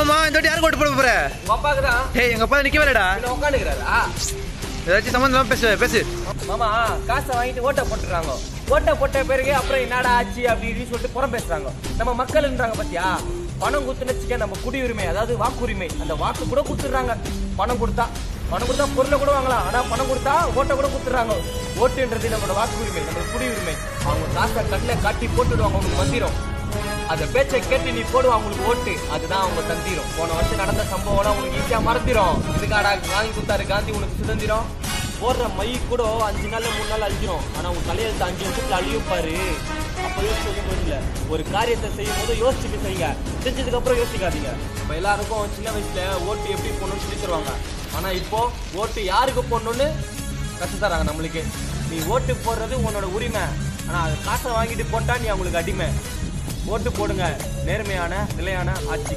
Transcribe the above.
ஆமாமா இந்த வாட்டி யாருக்கு ஓட்டு போட போற? உங்க அப்பாக்கு தான். ஏய் எங்க அப்பா நிக்கவே இல்லடா. உட்காந்துக்கிறாரா? ஏதாச்சும் சம்பந்தம் பேசு. மாமா காசை வாங்கிட்டு ஓட்டை போட்டுறாங்க. ஓட்டை போட்ட பிறகு அப்புறம் என்னடா ஆச்சு அப்படின்னு சொல்லிட்டு புறம் பேசுறாங்க. நம்ம மக்கள்ன்றாங்க பாத்தியா, பணம் கொடுத்துன்னு நம்ம குடியுரிமை, அதாவது வாக்குரிமை, அந்த வாக்கு கூட கொடுத்துடுறாங்க. பணம் கொடுத்தா பொருளை கூட வாங்கலாம். ஆனா பணம் கொடுத்தா ஓட்டை கூட கொடுத்துடுறாங்க. ஓட்டுன்றது நம்மளோட வாக்குரிமை, நம்மளோட குடியுரிமை. அவங்க காசை கட்டில காட்டி போட்டுடுவாங்க, அவங்களுக்கு மந்திரம். அந்த பேச்சை கேட்டு நீ போடுவா அவங்களுக்கு ஓட்டு, அதுதான் அவங்க தந்திரம். போன வருஷம் நடந்த சம்பவம் அவங்களுக்கு ஈஸியா மறந்துடும். இதுக்காடா வாங்கி கொடுத்தாரு காந்தி உனக்கு சுதந்திரம். போடுற மை கூட 5 நாள் 3 நாள் அழிஞ்சிரும். ஆனா உங்க தலையெழுத்து 5 வருஷத்துல அழியும் பாரு. அப்ப யோசிச்சு இல்ல, ஒரு காரியத்தை செய்யும் போது யோசிச்சுட்டு செய்யுங்க, செஞ்சதுக்கு அப்புறம் யோசிக்காதீங்க. இப்ப எல்லாருக்கும் சின்ன வயசுல ஓட்டு எப்படி போடணும்னு சொல்லி தருவாங்க. ஆனா இப்போ ஓட்டு யாருக்கு போடணும்னு கற்று தராங்க நம்மளுக்கு. நீ ஓட்டு போடுறது உன்னோட உரிமை, ஆனா அதை காசை வாங்கிட்டு போட்டா நீ அவங்களுக்கு அடிமை. ஓட்டு போடுங்க, நேர்மையான நிலையான ஆட்சி.